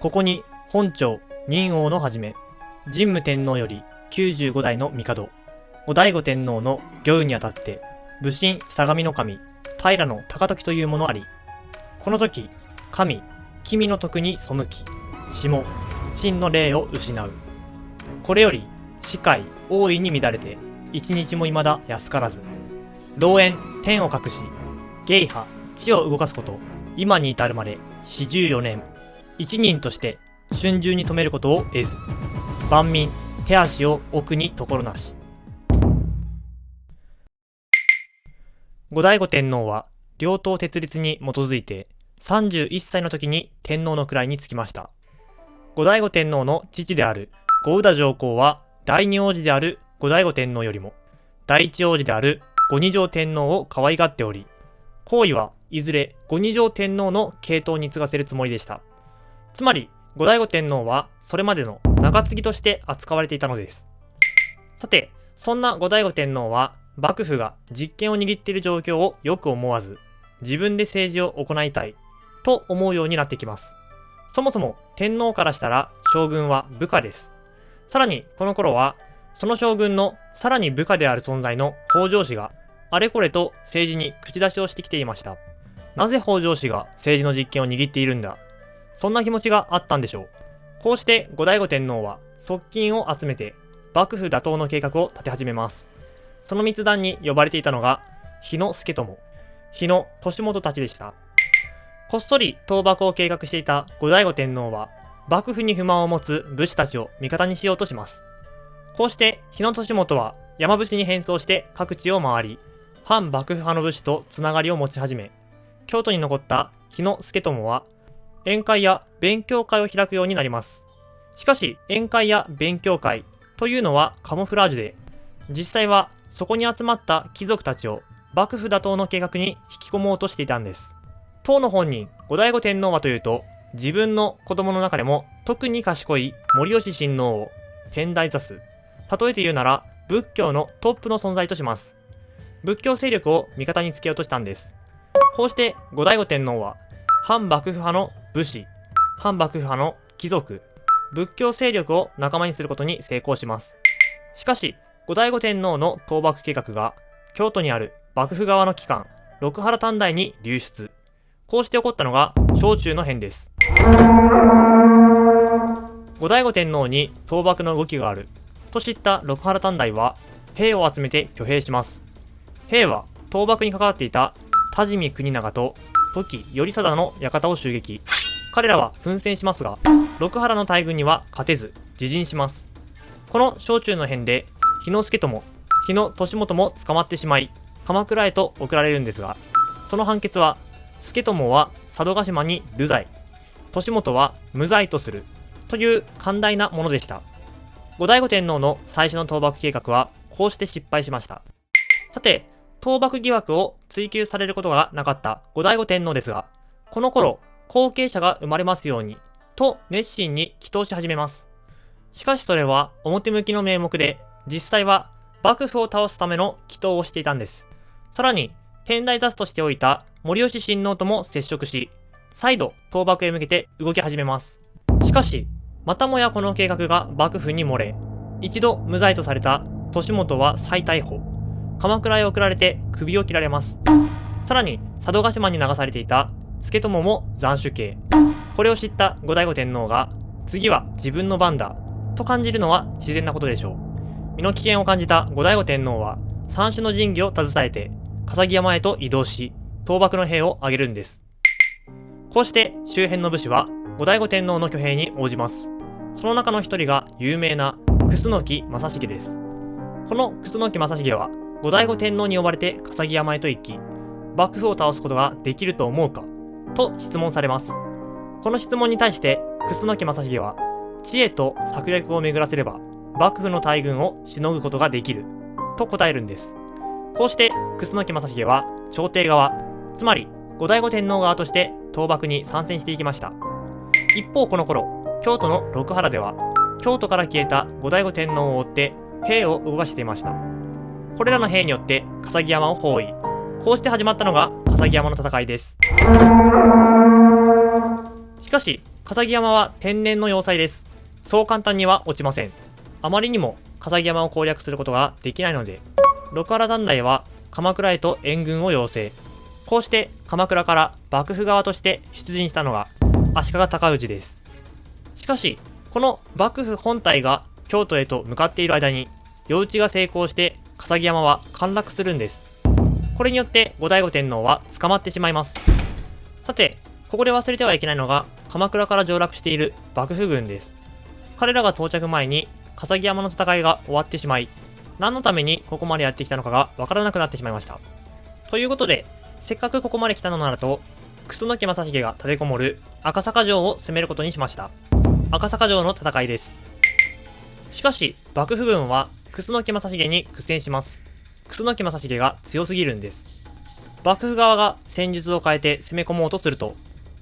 ここに本朝仁王のはじめ、神武天皇より95代の帝、後醍醐天皇の御運にあたって、武神相模守、平高時というものあり、この時、神、君の徳に背き、下、真の霊を失う。これより、視界、大いに乱れて、一日も未だ安からず。老縁、天を隠し、芸派、地を動かすこと、今に至るまで、44年、一人として、春秋に止めることを得ず。万民、手足を置くにところなし。後醍醐天皇は、両党設立に基づいて、31歳の時に天皇の位につきました。後醍醐天皇の父である後宇田上皇は、第二王子である後醍醐天皇よりも、第一王子である後二条天皇を可愛がっており、皇位はいずれ後二条天皇の系統に継がせるつもりでした。つまり、後醍醐天皇はそれまでの中継ぎとして扱われていたのです。さて、そんな後醍醐天皇は、幕府が実権を握っている状況をよく思わず、自分で政治を行いたい、と思うようになってきます。そもそも天皇からしたら将軍は部下です。さらにこの頃は、その将軍のさらに部下である存在の北条氏が、あれこれと政治に口出しをしてきていました。なぜ北条氏が政治の実権を握っているんだ。そんな気持ちがあったんでしょう。こうして後醍醐天皇は側近を集めて幕府打倒の計画を立て始めます。その密談に呼ばれていたのが日野助朝、日野利元たちでした。こっそり討幕を計画していた後醍醐天皇は幕府に不満を持つ武士たちを味方にしようとします。こうして日野利元は山伏に変装して各地を回り、反幕府派の武士とつながりを持ち始め、京都に残った日野助朝は宴会や勉強会を開くようになります。しかし宴会や勉強会というのはカモフラージュで、実際はそこに集まった貴族たちを幕府打倒の計画に引き込もうとしていたんです。当の本人後醍醐天皇はというと、自分の子供の中でも特に賢い森吉親王を天台座主、例えて言うなら仏教のトップの存在とします。仏教勢力を味方につけようとしたんです。こうして後醍醐天皇は反幕府派の武士、反幕府派の貴族、仏教勢力を仲間にすることに成功します。しかし後醍醐天皇の討幕計画が京都にある幕府側の機関六原短大に流出。こうして起こったのが小中の変です。後醍醐天皇に討幕の動きがあると知った六原短大は兵を集めて挙兵します。兵は討幕に関わっていた多治見国長と時頼貞の館を襲撃。彼らは奮戦しますが、六原の大軍には勝てず自陣します。この小中の変で日野助朝、日野利元も捕まってしまい、鎌倉へと送られるんですが、その判決は助朝は佐渡島に流罪、利元は無罪とするという寛大なものでした。後醍醐天皇の最初の討幕計画はこうして失敗しました。さて、討幕疑惑を追及されることがなかった後醍醐天皇ですが、この頃後継者が生まれますようにと熱心に祈祷し始めます。しかしそれは表向きの名目で、実際は幕府を倒すための祈祷をしていたんです。さらに天台座主としておいた森吉親王とも接触し、再度討幕へ向けて動き始めます。しかしまたもやこの計画が幕府に漏れ、一度無罪とされた利元は再逮捕、鎌倉へ送られて首を切られます。さらに佐渡島に流されていた助朝も斬首刑。これを知った後醍醐天皇が、次は自分の番だと感じるのは自然なことでしょう。身の危険を感じた後醍醐天皇は三種の神器を携えて笠木山へと移動し、討幕の兵を挙げるんです。こうして周辺の武士は後醍醐天皇の挙兵に応じます。その中の一人が有名な楠木正成です。この楠木正成は後醍醐天皇に呼ばれて笠木山へと行き、幕府を倒すことができると思うかと質問されます。この質問に対して楠木正成は、知恵と策略を巡らせれば幕府の大軍をしのぐことができると答えるんです。こうして楠木正成は朝廷側、つまり後醍醐天皇側として討幕に参戦していきました。一方この頃、京都の六原では京都から消えた後醍醐天皇を追って兵を動かしていました。これらの兵によって笠木山を包囲。こうして始まったのが笠木山の戦いです。しかし笠木山は天然の要塞です。そう簡単には落ちません。あまりにも笠木山を攻略することができないので、六原団体は鎌倉へと援軍を要請。こうして鎌倉から幕府側として出陣したのが足利尊氏です。しかし、この幕府本体が京都へと向かっている間に、夜討ちが成功して笠木山は陥落するんです。これによって後醍醐天皇は捕まってしまいます。さて、ここで忘れてはいけないのが、鎌倉から上洛している幕府軍です。彼らが到着前に笠木山の戦いが終わってしまい、何のためにここまでやってきたのかがわからなくなってしまいました。ということで、せっかくここまで来たのならと、楠木正成が立てこもる赤坂城を攻めることにしました。赤坂城の戦いです。しかし、幕府軍は楠木正成に苦戦します。楠木正成が強すぎるんです。幕府側が戦術を変えて攻め込もうとすると、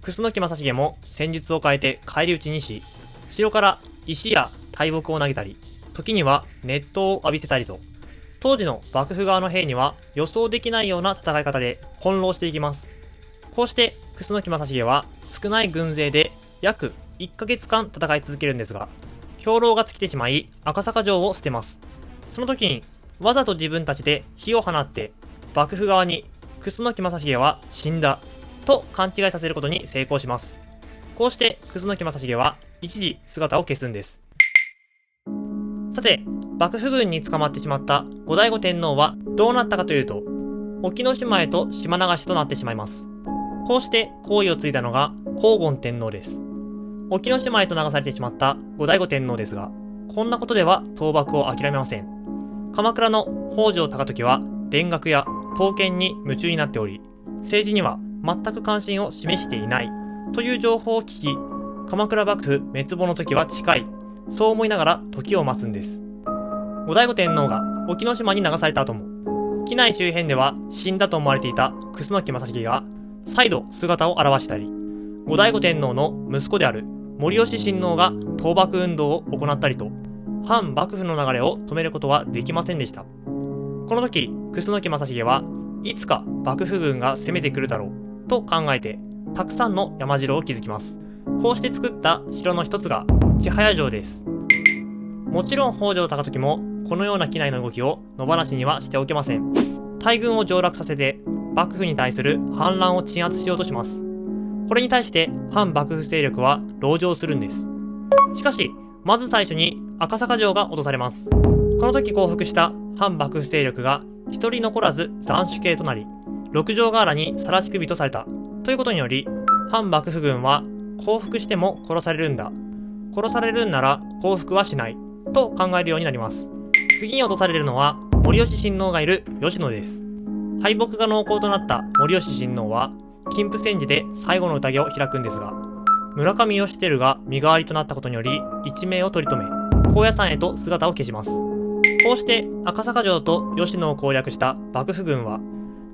楠木正成も戦術を変えて返り討ちにし、城から石や大木を投げたり、時には熱湯を浴びせたりと、当時の幕府側の兵には予想できないような戦い方で翻弄していきます。こうして楠木正成は少ない軍勢で約1ヶ月間戦い続けるんですが、兵糧が尽きてしまい赤坂城を捨てます。その時にわざと自分たちで火を放って幕府側に楠木正成は死んだと勘違いさせることに成功します。こうして楠木正成は一時姿を消すんです。さて、幕府軍に捕まってしまった後醍醐天皇はどうなったかというと、沖ノ島へと島流しとなってしまいます。こうして皇位を継いだのが光厳天皇です。沖ノ島へと流されてしまった後醍醐天皇ですが、こんなことでは倒幕を諦めません。鎌倉の北条高時は田楽や刀剣に夢中になっており、政治には全く関心を示していないという情報を聞き、鎌倉幕府滅亡の時は近い、そう思いながら時を待つんです。後醍醐天皇が沖ノ島に流された後も、機内周辺では死んだと思われていた楠木正成が再度姿を現したり、後醍醐天皇の息子である森吉親王が倒幕運動を行ったりと、反幕府の流れを止めることはできませんでした。この時、楠木正成はいつか幕府軍が攻めてくるだろうと考えて、たくさんの山城を築きます。こうして作った城の一つが千早城です。もちろん北条高時もこのような機内の動きを野放しにはしておけません。大軍を上洛させて幕府に対する反乱を鎮圧しようとします。これに対して反幕府勢力は籠城するんです。しかし、まず最初に赤坂城が落とされます。この時降伏した反幕府勢力が一人残らず斬首刑となり、六条河原に晒し首とされたということにより、反幕府軍は降伏しても殺されるんだ、殺されるんなら降伏はしないと考えるようになります。次に落とされるのは森吉親王がいる吉野です。敗北が濃厚となった森吉親王は金峰山寺で最後の宴を開くんですが、村上義輝が身代わりとなったことにより一命を取り留め、高野山へと姿を消します。こうして赤坂城と吉野を攻略した幕府軍は、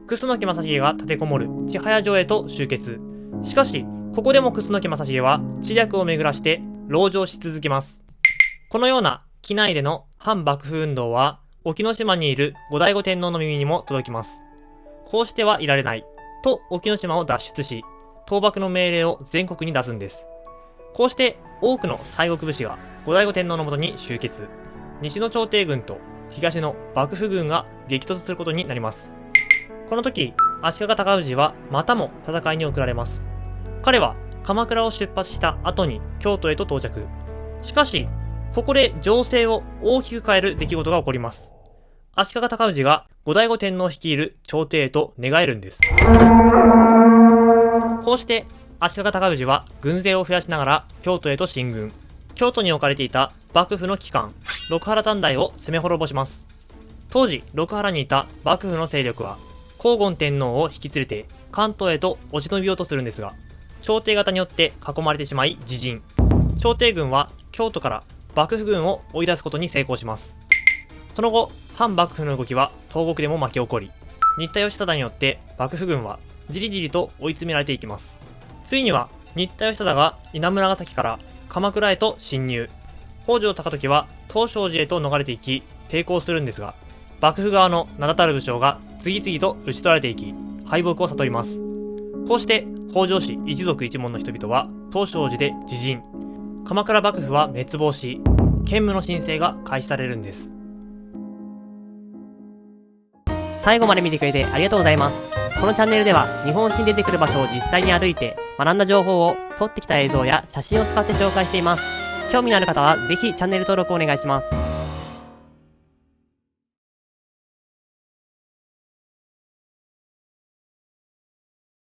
楠木正成が立てこもる千早城へと集結。しかし、ここでも楠木正成は知略を巡らして籠城し続けます。このような機内での反幕府運動は、沖ノ島にいる後醍醐天皇の耳にも届きます。こうしてはいられないと沖ノ島を脱出し、倒幕の命令を全国に出すんです。こうして多くの西国武士が後醍醐天皇のもとに集結。西の朝廷軍と東の幕府軍が激突することになります。この時、足利尊氏はまたも戦いに送られます。彼は鎌倉を出発した後に京都へと到着。しかし、ここで情勢を大きく変える出来事が起こります。足利尊氏が後醍醐天皇率いる朝廷へと寝返るんです。こうして足利尊氏は軍勢を増やしながら京都へと進軍。京都に置かれていた幕府の機関、六原短大を攻め滅ぼします。当時、六原にいた幕府の勢力は、光厳天皇を引き連れて関東へと落ち延びようとするんですが、朝廷方によって囲まれてしまい自陣。朝廷軍は京都から幕府軍を追い出すことに成功します。その後、反幕府の動きは東国でも巻き起こり、新田義貞によって幕府軍はじりじりと追い詰められていきます。ついには新田義貞が稲村ヶ崎から鎌倉へと侵入。北条高時は東照寺へと逃れていき抵抗するんですが、幕府側の名だたる武将が次々と討ち取られていき敗北を悟ります。こうして北条氏一族一門の人々は東照寺で自尽、鎌倉幕府は滅亡し、建武の申請が開始されるんです。最後まで見てくれてありがとうございます。このチャンネルでは日本史に出てくる場所を実際に歩いて学んだ情報を撮ってきた映像や写真を使って紹介しています。興味のある方はぜひチャンネル登録お願いします。